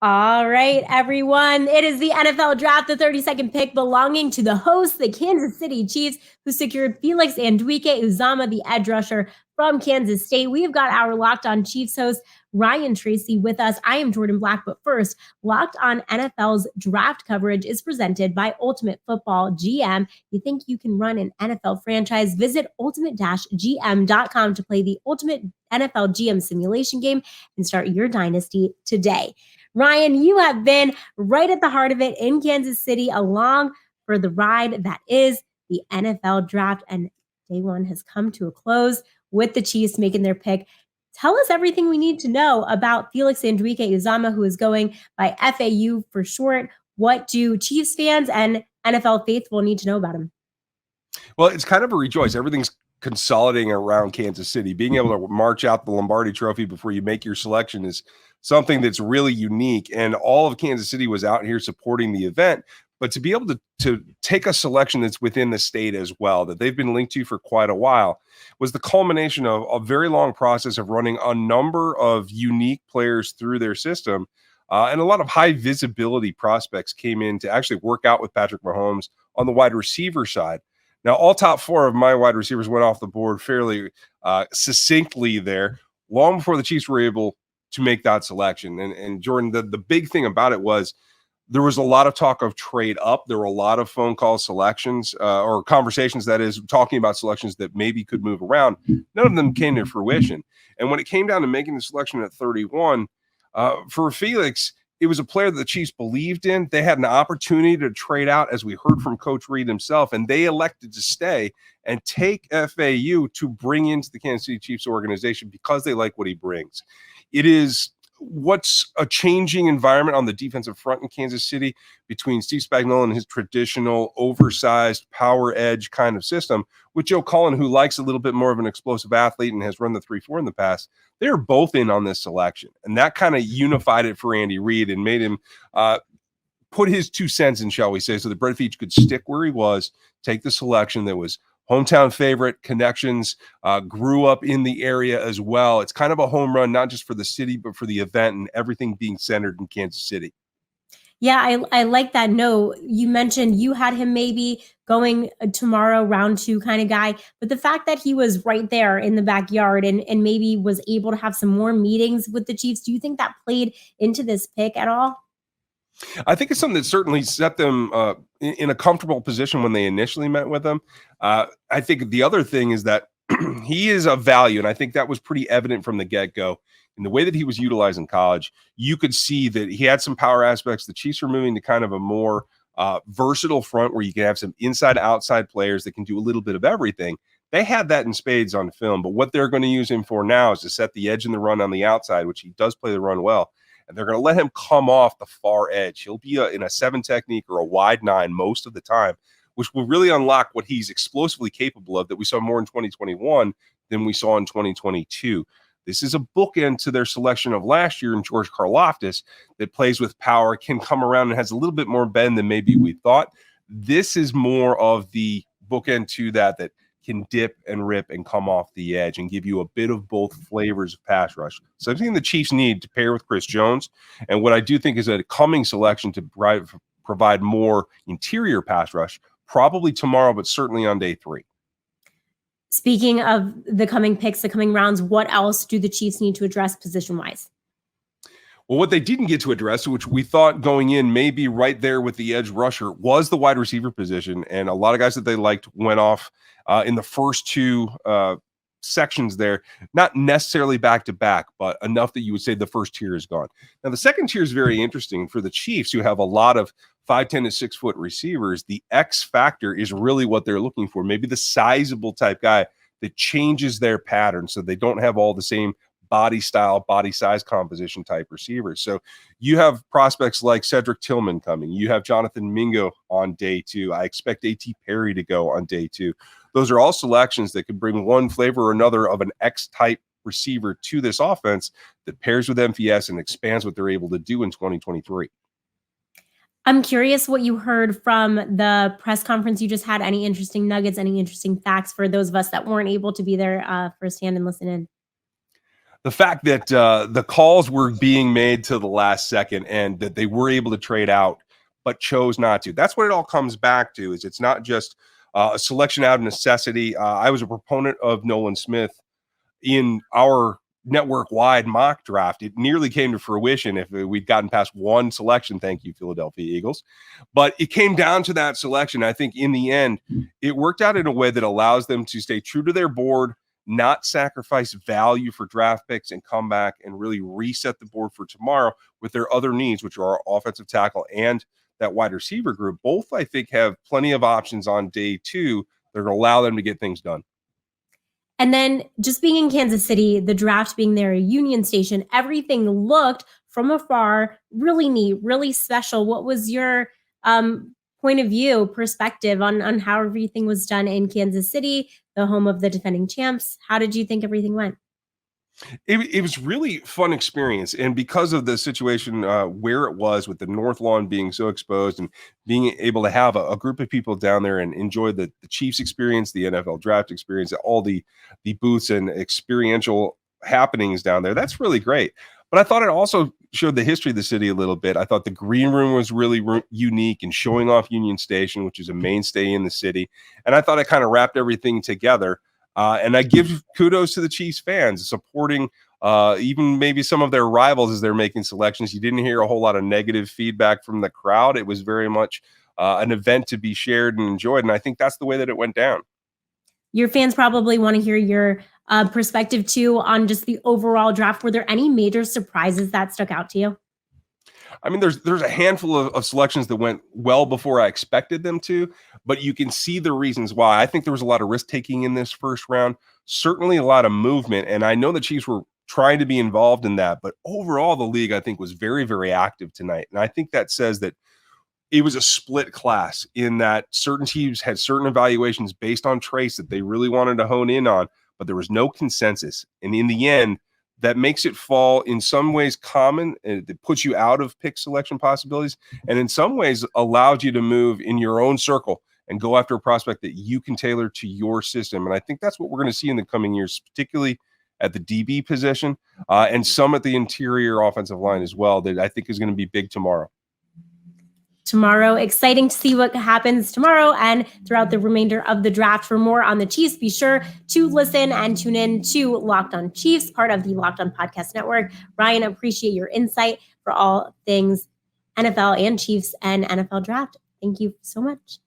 All right, everyone. It is the NFL Draft, the 32nd pick belonging to the hosts, the Kansas City Chiefs, who secured Felix Anudike-Uzomah, the edge rusher from Kansas State. We've got our Locked On Chiefs host, Ryan Tracey, with us. I am Jourdan Black, but first, Locked On NFL's draft coverage is presented by Ultimate Football GM. You think you can run an NFL franchise? Visit ultimate-gm.com to play the Ultimate NFL GM simulation game and start your dynasty today. Ryan, you have been right at the heart of it in Kansas City, along for the ride that is the NFL Draft. And day one has come to a close with the Chiefs making their pick. Tell us everything we need to know about Felix Anudike-Uzomah, who is going by FAU for short. What do Chiefs fans and NFL faithful need to know about him? Well, it's kind of a rejoice. Everything's consolidating around Kansas City. Being able to march out the Lombardi Trophy before you make your selection is something that's really unique. And all of Kansas City was out here supporting the event. But to be able to take a selection that's within the state as well, that they've been linked to for quite a while, was the culmination of a very long process of running a number of unique players through their system. And a lot of high visibility prospects came in to actually work out with Patrick Mahomes on the wide receiver side. Now, all top four of my wide receivers went off the board fairly succinctly there, long before the Chiefs were able to make that selection. And Jourdan, the big thing about it was there was a lot of talk of trade up. There were a lot of phone call selections or conversations, that is, talking about selections that maybe could move around. None of them came to fruition. And when it came down to making the selection at 31, for Felix, it was a player that the Chiefs believed in. They had an opportunity to trade out, as we heard from Coach Reid himself, and they elected to stay and take FAU to bring into the Kansas City Chiefs organization because they like what he brings. It is what's a changing environment on the defensive front in Kansas City between Steve Spagnuolo and his traditional oversized power edge kind of system with Joe Cullen, who likes a little bit more of an explosive athlete and has run the 3-4 in the past. They're both in on this selection, and that kind of unified it for Andy Reid and made him put his 2 cents in, shall we say, so that Brett Veach could stick where he was, take the selection that was hometown favorite, connections, grew up in the area as well. It's kind of a home run, not just for the city, but for the event and everything being centered in Kansas City. Yeah, I like that note. You mentioned you had him maybe going tomorrow, round 2 kind of guy, but the fact that he was right there in the backyard and maybe was able to have some more meetings with the Chiefs, do you think that played into this pick at all? I think it's something that certainly set them in a comfortable position when they initially met with him. I think the other thing is that he is of value, and I think that was pretty evident from the get-go. In the way that he was utilized in college, you could see that he had some power aspects. The Chiefs are moving to kind of a more versatile front where you can have some inside-outside players that can do a little bit of everything. They had that in spades on film, but what they're going to use him for now is to set the edge in the run on the outside, which he does play the run well. And they're going to let him come off the far edge. He'll be in a 7 technique or a wide 9 most of the time, which will really unlock what he's explosively capable of that we saw more in 2021 than we saw in 2022. This is a bookend to their selection of last year in George Karlaftis that plays with power, can come around and has a little bit more bend than maybe we thought. This is more of the bookend to that can dip and rip and come off the edge and give you a bit of both flavors of pass rush. Something the Chiefs need to pair with Chris Jones. And what I do think is a coming selection to provide more interior pass rush, probably tomorrow, but certainly on day 3. Speaking of the coming picks, the coming rounds, what else do the Chiefs need to address position-wise? Well, what they didn't get to address, which we thought going in may be right there with the edge rusher, was the wide receiver position. And a lot of guys that they liked went off in the first 2 sections there, not necessarily back-to-back, but enough that you would say the first tier is gone. Now, the second tier is very interesting for the Chiefs, who have a lot of 5'10" to 6-foot receivers. The X factor is really what they're looking for, maybe the sizable type guy that changes their pattern so they don't have all the same body style, body size composition type receivers. So you have prospects like Cedric Tillman coming. You have Jonathan Mingo on day 2. I expect A.T. Perry to go on day 2. Those are all selections that could bring one flavor or another of an X-type receiver to this offense that pairs with MVS and expands what they're able to do in 2023. I'm curious what you heard from the press conference you just had. Any interesting nuggets, any interesting facts for those of us that weren't able to be there firsthand and listen in? the fact that the calls were being made to the last second and that they were able to trade out but chose not to. That's what it all comes back to. Is it's not just a selection out of necessity. I was a proponent of Nolan Smith in our network-wide mock draft. It nearly came to fruition if we'd gotten past one selection. Thank you, Philadelphia Eagles. But it came down to that selection. I think in the end, it worked out in a way that allows them to stay true to their board, not sacrifice value for draft picks, and come back and really reset the board for tomorrow with their other needs, which are our offensive tackle and that wide receiver group. Both, I think, have plenty of options on day two that are going to allow them to get things done. And then just being in Kansas City, the draft being there, a Union Station, everything looked from afar really neat, really special. What was your point of view, perspective on how everything was done in Kansas City, the home of the defending champs? How did you think everything went? It was really fun experience, and because of the situation where it was with the North Lawn being so exposed and being able to have a group of people down there and enjoy the Chiefs experience, the NFL draft experience, all the booths and experiential happenings down there, that's really great. But I thought it also showed the history of the city a little bit. I thought the green room was really unique and showing off Union Station, which is a mainstay in the city, and I thought it kind of wrapped everything together. And I give kudos to the Chiefs fans supporting even maybe some of their rivals as they're making selections. You didn't hear a whole lot of negative feedback from the crowd. It was very much an event to be shared and enjoyed. And I think that's the way that it went down. Your fans probably want to hear your perspective too on just the overall draft. Were there any major surprises that stuck out to you? I mean, there's a handful of selections that went well before I expected them to, but you can see the reasons why. I think there was a lot of risk taking in this first round, certainly a lot of movement, and I know the Chiefs were trying to be involved in that, but overall the league, I think, was very, very active tonight. And I think that says that it was a split class in that certain teams had certain evaluations based on traits that they really wanted to hone in on, but there was no consensus. And in the end, that makes it fall in some ways common. It puts you out of pick selection possibilities, and in some ways allows you to move in your own circle and go after a prospect that you can tailor to your system. And I think that's what we're going to see in the coming years, particularly at the DB position and some at the interior offensive line as well, that I think is going to be big tomorrow. Tomorrow. Exciting to see what happens tomorrow and throughout the remainder of the draft. For more on the Chiefs, be sure to listen and tune in to Locked On Chiefs, part of the Locked On Podcast Network. Ryan, appreciate your insight for all things NFL and Chiefs and NFL draft. Thank you so much.